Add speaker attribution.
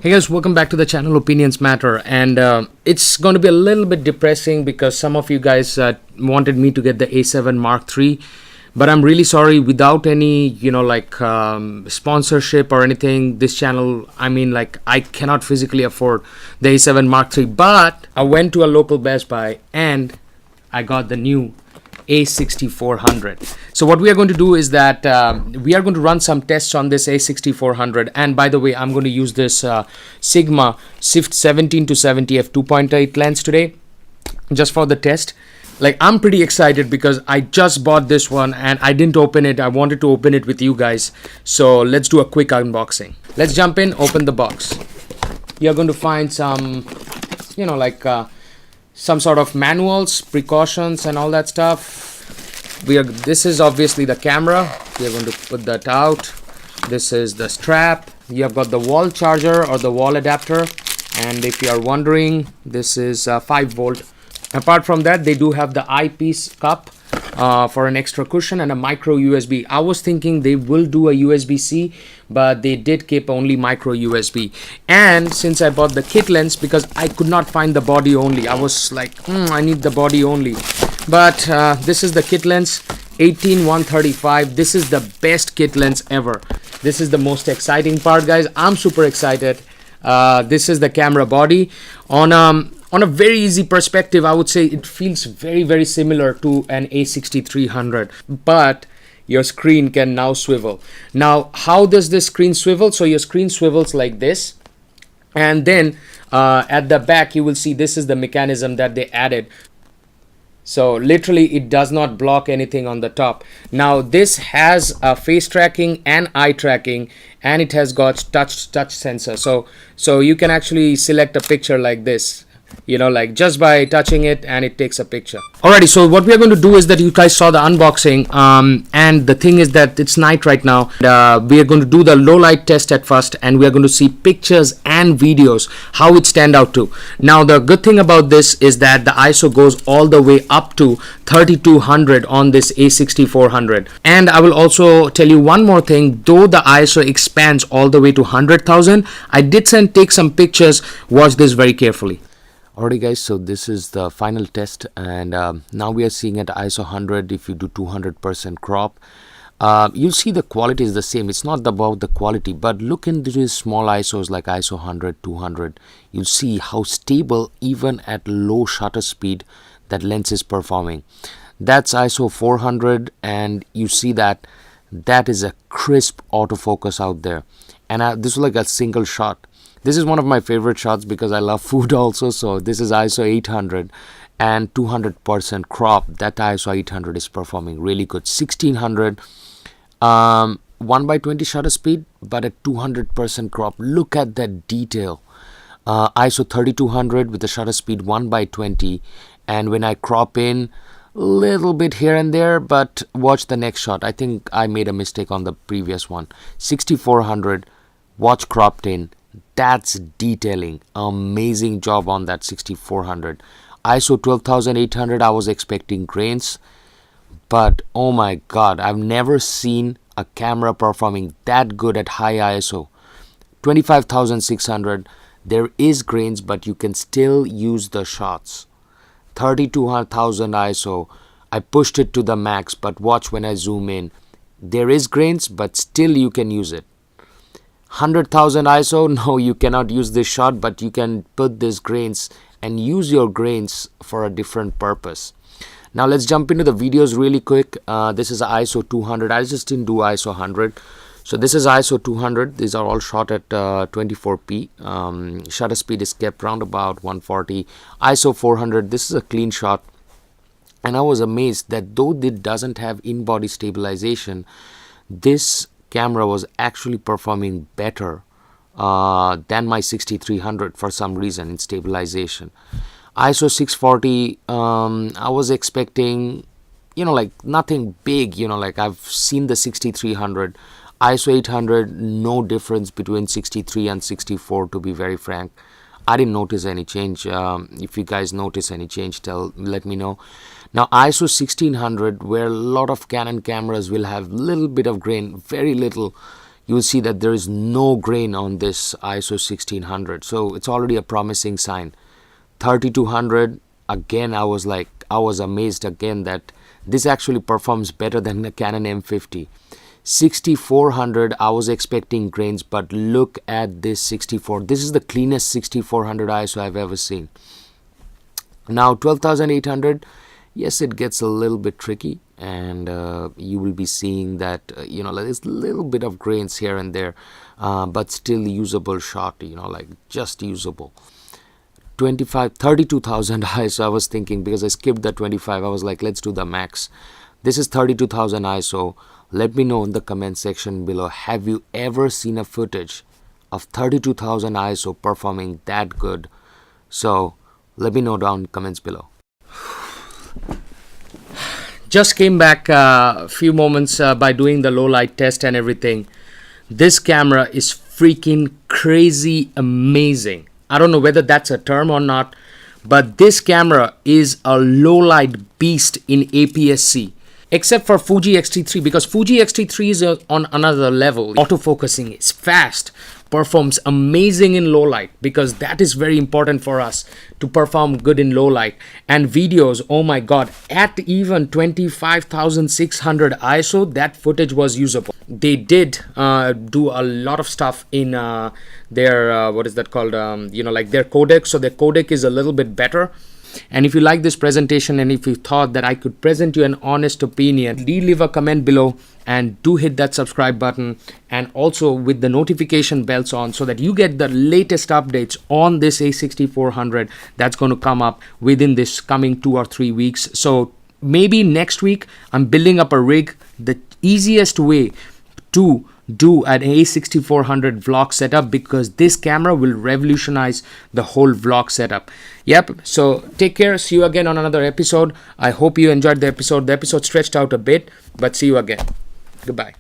Speaker 1: Hey guys, welcome back to the channel Opinions Matter, and it's going to be a little bit depressing because some of you guys wanted me to get the A7 Mark III, but I'm really sorry, without any sponsorship or anything, this channel, I cannot physically afford the A7 Mark III, but I went to a local Best Buy and I got the new a6400. So what we are going to do is that we are going to run some tests on this a6400, and by the way, I'm going to use this Sigma Shift 17 to 70 f 2.8 lens today just for the test. I'm pretty excited because I just bought this one and I didn't open it. I wanted to open it with you guys, so let's do a quick unboxing. Let's jump in, open the box. You're going to find some some sort of manuals, precautions and all that stuff. This is obviously the camera. We are going to put that out. This is the strap. You have got the wall charger or the wall adapter, and if you are wondering, this is 5-volt. Apart from that, they do have the eyepiece cup for an extra cushion and a micro USB. I was thinking they will do a USB-C, but they did keep only micro USB. And since I bought the kit lens, because I could not find the body only, I was like, I need the body only. But this is the kit lens, 18135. This is the best kit lens ever. This is the most exciting part, guys. I'm super excited. This is the camera body. On a very easy perspective, I would say it feels very, very similar to an a6300, but your screen can now swivel. Now, how does this screen swivel? So your screen swivels like this, and then at the back, you will see this is the mechanism that they added. So literally, it does not block anything on the top. Now, this has face tracking and eye tracking, and it has got touch sensor. So you can actually select a picture like this, just by touching it, and it takes a picture. Alrighty, so what we are going to do is that you guys saw the unboxing, and the thing is that it's night right now. We are going to do the low light test at first, and we are going to see pictures and videos, how it stand out to. Now, the good thing about this is that the ISO goes all the way up to 3200 on this a6400. And I will also tell you one more thing, though the ISO expands all the way to 100,000, I did take some pictures. Watch this very carefully. Alrighty guys, so this is the final test, and now we are seeing at ISO 100. If you do 200% crop, you'll see the quality is the same. It's not about the quality, but look into these small ISOs like ISO 100, 200. You'll see how stable, even at low shutter speed, that lens is performing. That's ISO 400, and you see that is a crisp autofocus out there. And this was like a single shot. This is one of my favorite shots because I love food also. So this is ISO 800 and 200% crop. That ISO 800 is performing really good. 1600 1/20 shutter speed, but at 200% crop. Look at that detail. ISO 3200 with the shutter speed 1/20, and when I crop in little bit here and there, but watch the next shot. I think I made a mistake on the previous one. 6400, watch cropped in. That's detailing. Amazing job on that 6400. ISO 12800, I was expecting grains, but oh my god, I've never seen a camera performing that good at high ISO. 25600, there is grains, but you can still use the shots. 32,000 ISO, I pushed it to the max, but watch when I zoom in. There is grains, but still you can use it. 100,000 ISO, no, you cannot use this shot, but you can put these grains and use your grains for a different purpose. Now let's jump into the videos really quick. This is ISO 200. I just didn't do ISO 100. So this is ISO 200. These are all shot at 24p. Shutter speed is kept around about 140. ISO 400. This is a clean shot. And I was amazed that though it doesn't have in-body stabilization, this camera was actually performing better than my 6300 for some reason in stabilization. ISO 640, I was expecting, nothing big, I've seen the 6300. ISO 800, no difference between 63 and 64, to be very frank. I didn't notice any change. If you guys notice any change, let me know. Now ISO 1600, where a lot of Canon cameras will have little bit of grain, very little, you will see that there is no grain on this ISO 1600. So it's already a promising sign. 3200, again, I was amazed again that this actually performs better than the Canon M50. 6400, I was expecting grains, but look at this 64. This is the cleanest 6400 ISO I've ever seen. Now 12800, yes, it gets a little bit tricky, and you will be seeing that there's a little bit of grains here and there, but still usable shot, just usable. 32,000 ISO, I was thinking, because I skipped the 25, I was like, let's do the max. This is 32,000 ISO. Let me know in the comment section below, have you ever seen a footage of 32,000 ISO performing that good? So let me know down in the comments below. Just came back a few moments by doing the low light test and everything. This camera is freaking crazy amazing. I don't know whether that's a term or not, but this camera is a low light beast in APS-C. Except for Fuji X-T3, because Fuji X-T3 is on another level. Autofocusing is fast, performs amazing in low light, because that is very important for us to perform good in low light. And videos, oh my god, at even 25,600 ISO, that footage was usable. They did do a lot of stuff in their what is that called, like their codec. So their codec is a little bit better. And if you like this presentation, and if you thought that I could present you an honest opinion, leave a comment below, and do hit that subscribe button, and also with the notification bells on, so that you get the latest updates on this a6400 that's going to come up within this coming 2 or 3 weeks. So maybe next week I'm building up a rig. The easiest way to do an a6400 vlog setup, because this camera will revolutionize the whole vlog setup. Yep, so take care. See you again on another episode. I hope you enjoyed the episode. The episode stretched out a bit, but see you again. Goodbye.